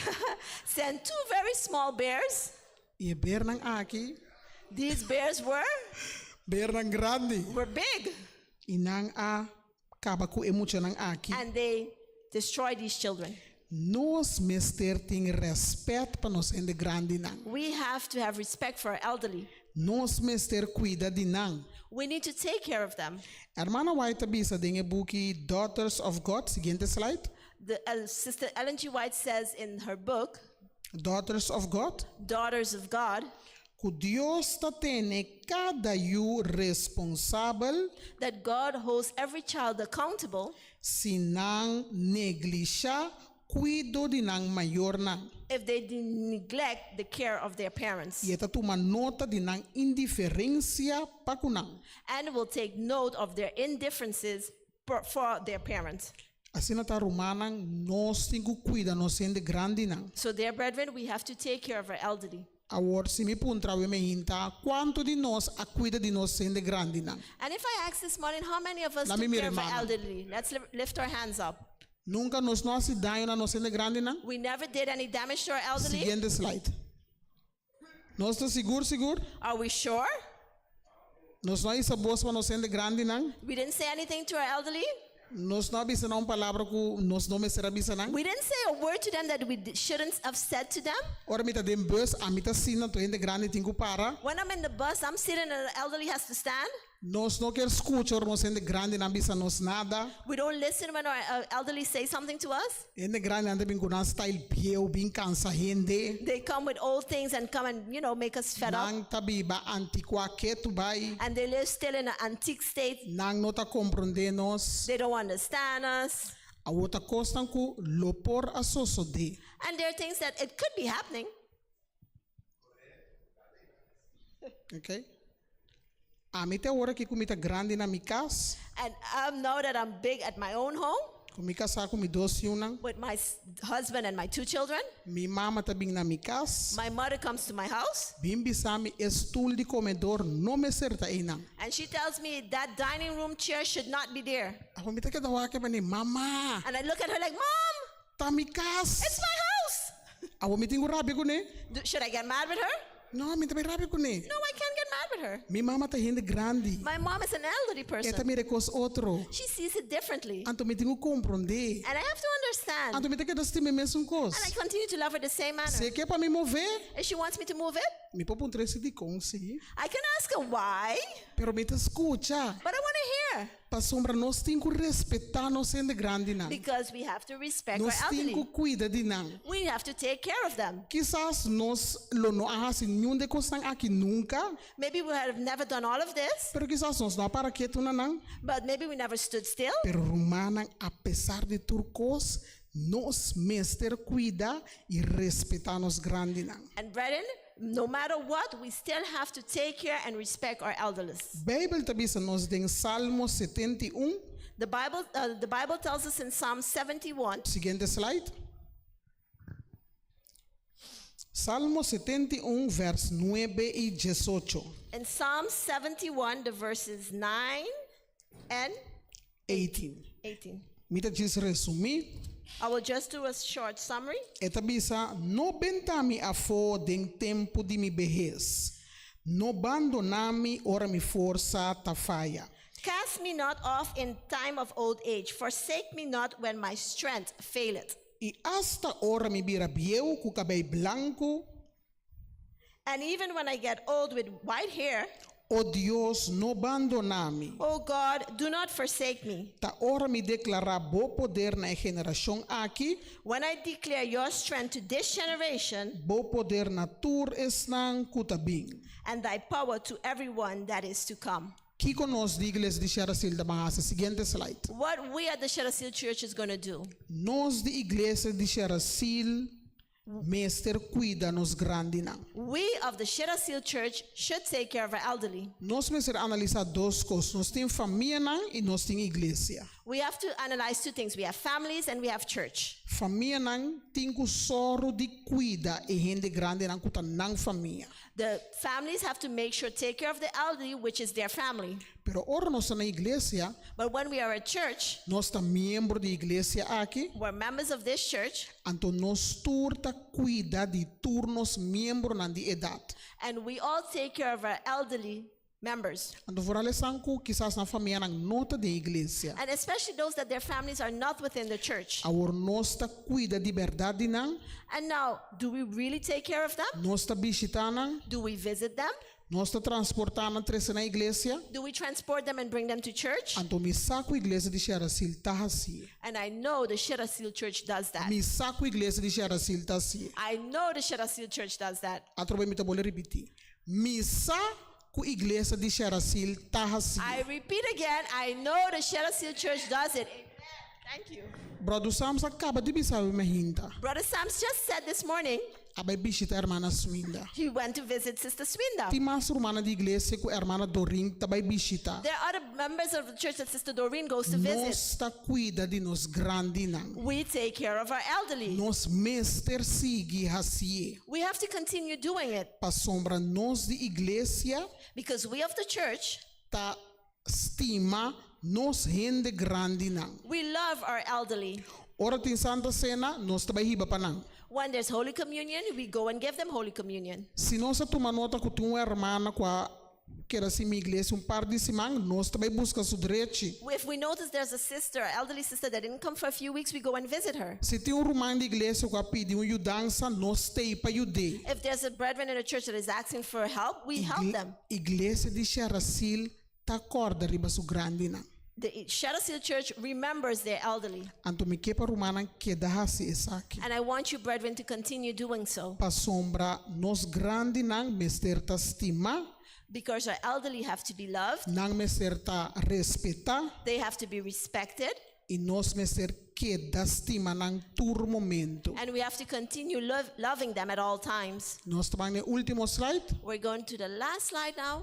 sent two very small bears. e bear nang aki These bears bear nang grande were big, inang a kaba ku emucha nang aki and they destroyed these children. Nós mester tem respeito para nós Hende Grandi nang. We have to have respect for our elderly. Nós mester cuida de nang. We need to take care of them. Hermana White bisa dinge buki Daughters of God. Seguinte slide. Sister Ellen G. White says in her book, Daughters of God. Daughters of God, Que Deus ta tene cada you responsável that God holds every child accountable se nang neglixa cuido de nang maior nang. if they neglect the care of their parents, E eta tuma nota de nang indiferência pa kunang. and will take note of their indifferences for their parents. Assim na ta rumanang nós tingu cuida nós Hende Grandi nang. So, dear brethren, we have to take care of our elderly. Agora, se me puntra we me hinta, quanto de nós a cuida de nós Hende Grandi nang? And if I ask this morning, how many of us La took mi care of our hermana. elderly? Let's lift our hands up. Nunca nos nós daño na nós Hende Grandi nang? We never did any damage to our elderly. Seguinte slide. Nós está seguro? Are we sure? Nós não isa boas para nós Hende Grandi nang? We didn't say anything to our elderly? Nos não bisa na palavra que nos não me será bisa nang. We didn't say a word to them that we shouldn't have said to them. Ora mita dem bus, amita sina to Hende Grandi tingu para. When I'm in the bus, I'm sitting and the elderly has to stand. Nos não quer escuchar nos Hende Grandi na bisa nos nada. We don't listen when our elderly say something to us. Hende Grandi anda bem com style bieu, bem cansa Hende. They come with old things and come and, make us fed up. Nang tabiba antiqua ketu bai. And they live still in an antique state. Nang nota comprende nos. They don't understand us. A outra costa ku lopor asoso de. And there are things that it could be happening. Okay? Amite ora que comita grande na mi casa. And now that I'm big at my own home, Kumi casa com mi dos yunang. with my husband and my 2 children, Mi mama tabing na mi casa. my mother comes to my house Bimbi sami estool di comedor no me certa inang. and she tells me that dining room chair should not be there. Ako mita ka dawa ke ni mama. And I look at her like, Mom, Ta mi casa. it's my house. Ako miting urabi ko ni. Should I get mad with her? No, minta mi rabi ko ni. No, I can't get mad with her. Mi mama ta Hende Grandi. My mom is an elderly Eta person. mi recos otro. She sees it differently. Anto miting comprende. And I have to understand. Anto mita ka dasti me mesum kos. And I continue to love her the same manner. Se que pa mi move. If she wants me to move it, Mi popun tresi di konsi. I can ask her why, Pero mita escucha. but I want to hear. Pa sombra nós tem que respeitar nós Hende Grandi não. Because we have to respect our Nós tem elderly. que cuidar de não. We have to take care of them. Quizás nós lo no hagas nenhum de coisas aqui nunca, Maybe we have never done all of this, pero quizás nós não para quieto não. but maybe we never stood still. Pero romana, apesar de turcos, nós mestre cuida e respeitar nos grande não. And brethren, no matter what, we still have to take care and respect our elders. Bíblia tabisa nós em Salmo 71, The Bible tells us in Psalm 71, seguinte slide. Salmo 71, vers 9 e 18. in Psalm 71, the verses 9 and 18. 18. Mita diz resumir. I will just do a short summary. Eta bisa, no bentami afo den tempo de mi vejez. No bandonami ora mi força tafaya. Cast me not off in time of old age. Forsake me not when my strength faileth. Y hasta ora mi bira bieu cu cabello blanco. And even when I get old with white hair, Oh Dios, no bandonami. O God, do not forsake me. Ta ora mi declara bo poder na generación aqui. When I declare your strength to this generation Bo poder na tur esnang kutabing. and thy power to everyone that is to come. Kiko nos de iglesia de Cher-Asile da Bahasa. Siguiente slide. What we at the Cher-Asile Church is going to do. Nos de iglesia de Cher-Asile, Meester cuida nos grande não. We of the Cher-Asile Church should take care of our elderly. Nós precisamos analisar duas coisas. Nós temos família não e nós temos igreja. We have to analyze 2 things. We have families and we have church. Família não tem que soro de cuida e Hende Grandi não cuta não família. The families have to make sure take care of the elderly, which is their family. Pero ora nós na igreja, But when we are a church, nós tá membro de igreja aqui, we're members of this church, então nós turta cuida de turnos membro na de idade. and we all take care of our elderly members, Então por ali sanku quizás na família não nota de igreja. and especially those that their families are not within the church. Agora nós tá cuida de verdade não, And now, do we really take care of them? nós tá visitar não, Do we visit them? nós tá transportando três na igreja. Do we transport them and bring them to church? Então me saco igreja de Cher-Asile tá assim. And I know the Cher-Asile Church does that. Me saco igreja de Cher-Asile tá assim. I know the Cher-Asile Church does that. Atrobe me tá bole repetir. Me saco igreja de Cher-Asile tá assim. I repeat again, I know the Cher-Asile Church does it. Amen. Thank you. Brother Sams acaba de bisar me hinta. Brother Sams just said this morning Abai bisita hermana Swinda. he went to visit Sister Swinda. Ti mas rumana de igreja com hermana Dorin tabai bisita. There are other members of the church that Sister Doreen goes to visit. Nós tá cuida de nos grande não. We take care of our elderly. Nos mester sigue assim. We have to continue doing it Pa sombra nós de igreja because we of the church, tá estima nos Hende Grandi não. we love our elderly. Ora tem Santa Cena, nós também riba pa não. When there's Holy Communion, we go and give them Holy Communion. Se nós toma nota que tem uma irmã com a quer assim minha igreja par de semana, nós também buscamos o direito. If we notice there's a sister, elderly sister that didn't come for a few weeks, we go and visit her. Se tem romano de igreja que pede ajudança, nós temos para ajudar. If there's a brethren in a church that is asking for help, we help them. Igreja de Cher-Asile está acorda riba su grande na. The Cher-Asile Church remembers their elderly. Anto me kepa romana que dá se esaki. And I want you, brethren, to continue doing so. Pa sombra nos grande nang mesterta stima, Because our elderly have to be loved, nang mesterta respeta, they have to be respected, e nos mester que da stima nang tur momento. and we have to continue loving them at all times. Nos tamang ne último slide. We're going to the last slide now.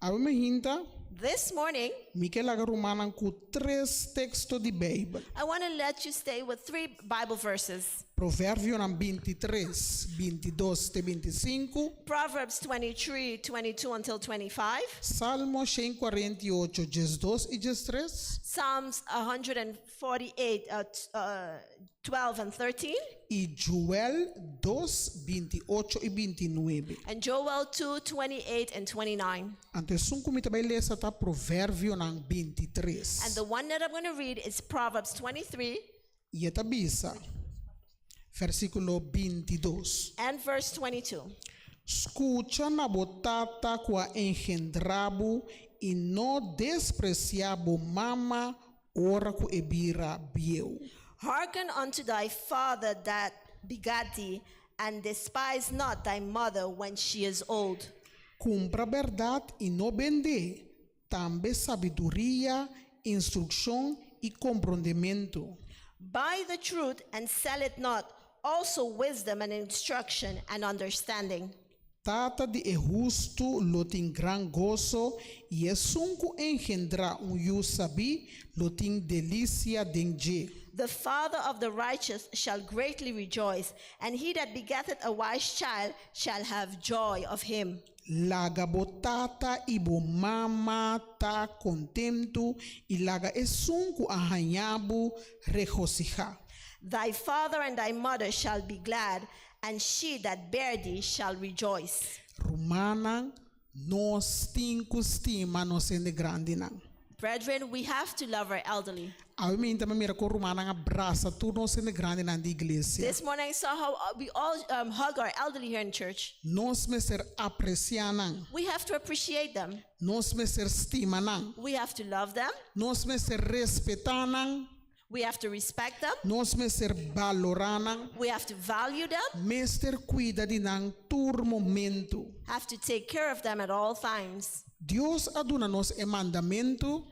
Ave me hinta, This morning, Miquel aga romana com 3 textos de Bíblia. I want to let you stay with 3 Bible verses. Provérbio nam 23, 22 te 25. Proverbs 23, 22 until 25. Salmo 148, 12 e 13. Psalms 148, 12 and 13. E Joel 2, 28 e 29. And Joel 2, 28 and 29. Antes um comita vai ler essa provérbio nam 23. And the one that I'm going to read is Proverbs 23 E eta bisa. Versículo 22. and verse 22. Escucha na botata qua engendrabo e no despreciabo mama ora ku ebira bieu. Hearken unto thy father that begat thee, and despise not thy mother when she is old. Cumpra verdade e no bende, também sabedoria, instrução e compreendimento. Buy the truth and sell it not, also wisdom and instruction and understanding. Tata de justo lo tem gran gozo e é sunco engendra yu sabi lo tem delícia dengue. The father of the righteous shall greatly rejoice, and he that begetteth a wise child shall have joy of him. Laga botata e bo mama tá contento e laga é sunco arranhabo regocijar. Thy father and thy mother shall be glad, and she that bare thee shall rejoice. Romana nos tinco estima nos Hende Grandi nang. Brethren, we have to love our elderly. Awe me inta mira ko Romana nga brasa tu nos Hende Grandi nang di iglesia. This morning I saw how we all hug our elderly here in church. Nos me ser aprecia nang. We have to appreciate them. Nos me ser estima nang. We have to love them. Nos me ser respeta nang. We have to respect them. Nos me ser valora nang. We have to value them. Mester cuida di nang tur momento. Have to take care of them at all times. Dios aduna nos e mandamento.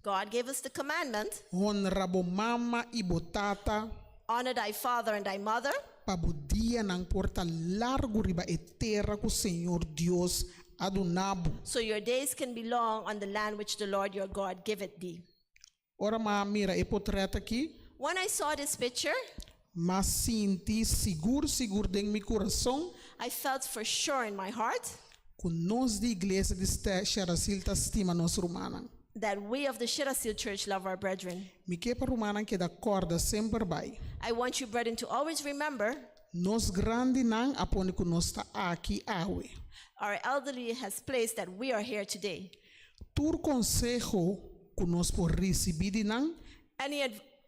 God gave us the commandment, Onra bo mama e bo tata. honor thy father and thy mother, Pabudia nang porta largo riba e terra ku Senhor Dios adunabo. so your days can be long on the land which the Lord your God giveth thee. Ora ma mira e portret aqui. When I saw this picture, Mas sinti seguro dentro mi coração. I felt for sure in my heart Com nós de igreja de Cher-Asile ta estima nos romana. that we of the Cher-Asile Church love our brethren. Mi kepa romana que da corda sempre vai. I want you, brethren, to always remember Nos grande nang apone ku nos ta aqui awe. our elderly has placed that we are here today. Tur consejo ku nos por receber nang.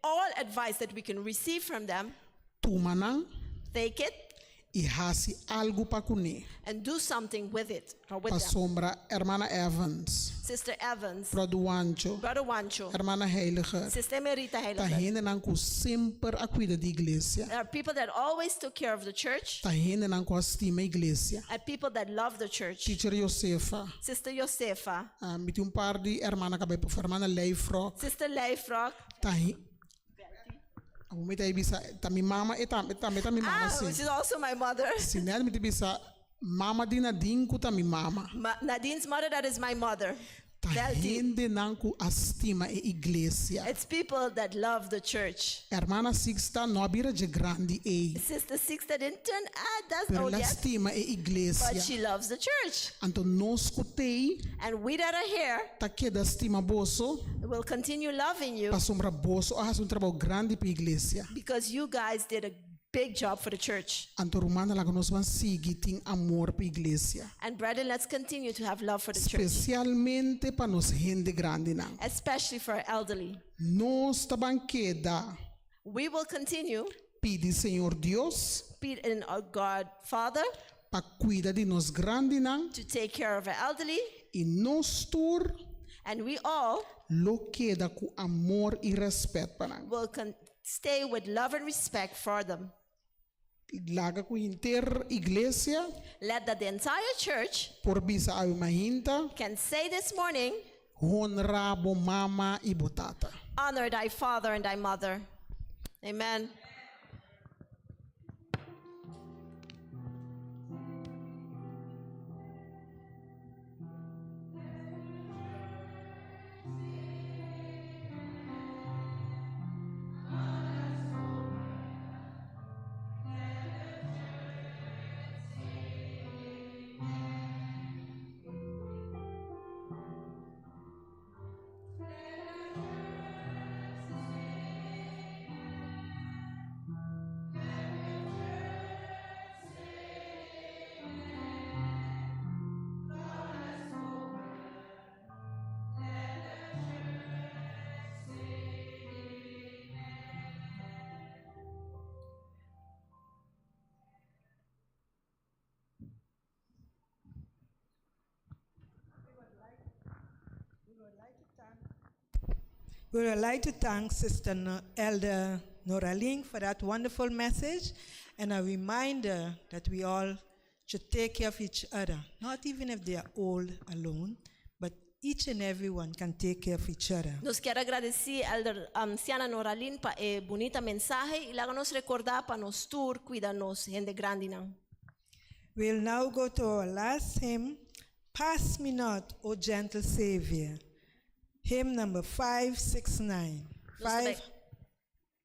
All advice that we can receive from them, Tuma nang. take it E hasi algo pa kune. and do something with it or with Pa them. sombra hermana Evans. Sister Evans, Brother Wancho. Brother Wancho, Hermana Heiliger. Sister Merita Ta Heilige. hende nang ku sempre a cuida de iglesia. There are people that always took care of the church, Ta hende nang ku estima iglesia. and people that love the church. Teacher Josefa. Sister Josefa, Miti un par di hermana kabe po hermana Leifrock. Sister Leifrock, Ta Umita ibisa ta mi mama eta mi mama which si. is also my mother. Sinel miti bisa mama dina dinku ta mi mama. Nadine's mother, that is my mother. Ta Delti. hende nang ku estima e iglesia. It's people that love the church. Hermana Sixta no abira de grande e. Sister Sixta didn't turn, that's Per old la yet, stima e but iglesia. she loves the church. Anto nos kutei And we that are here ta queda stima boso. will continue loving you Pa sombra boso a um trabalho grande para iglesia. because you guys did a big job for the church. Anto rumana laga nos van sigi ting amor pa iglesia. And brethren, let's continue to have love for the church, Especialmente pa nos Hende Grandi na. especially for our elderly. Nos taban queda We will continue pidi Señor Dios be in our God Father pa cuida de nos grandi na to take care of our elderly, y nos tur and we all lo queda cu amor y respeto pa na. will stay with love and respect for them. Laga cu inter iglesia Let that the entire church por bisa ay mahinta can say this morning, honra bo mama y bo tata. honor thy father and thy mother. Amen. We would like to thank Sister Elder Noraline for that wonderful message and a reminder that we all should take care of each other, not even if they are old alone, but each and everyone can take care of each other. Nos quero agradecer Elder Anciana Noraline pa bonita mensaje y laga nos recordar pa nos tur cuida nos Hende Grandi nang. We'll now go to our last hymn, Pass Me Not, O Gentle Savior. Hymn number 569.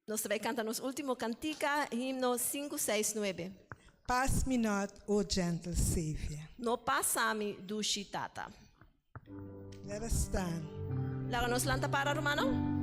Nos vai cantar nos último cantica, himno 569. Pass me not, O gentle Savior. No passami dushi Tata. Let us stand. Laga nos lanta para Romano.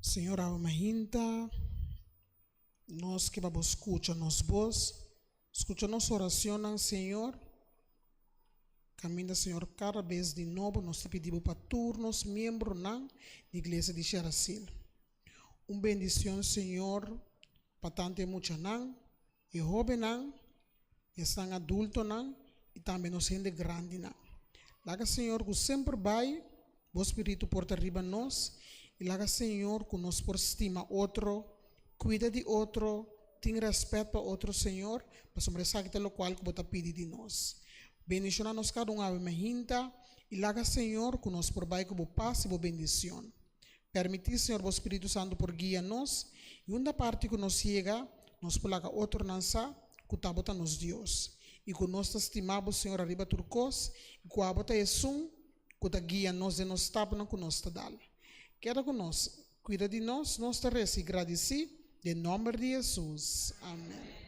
Senhor, a mahinta, nós que vamos escutar nos voz, escuta nossa oração, Senhor. Caminha, Senhor, cada vez de novo, nós te pedimos para todos os membros da igreja de Cher-Asile. Bendição, Senhor, para tanto muita não, e jovem não, e estão adultos não, e também nos Hende Grandi não. Laga, Senhor, que sempre vai, o Espírito porta arriba nós, e laga, Senhor, que nós por estima outro, cuida de outro, tem respeito para outro, Senhor, para sobresair aquilo qual que você pede de nós. Bendição a nós cada um ave mahinta, e laga, Senhor, que nós por vai que paz e bendição. Permitir, Senhor, o Espírito Santo por guia nós, e uma parte que nos chega, nós por laga outro nansa, que está botando nos Deus. E que nós estimamos, Senhor, arriba turcos, e que a bota é sum, que está guia nós e nós está para que nós está dando. Queda com nós, cuida de nós te rece e agradeci, em nome de Jesus. Amém.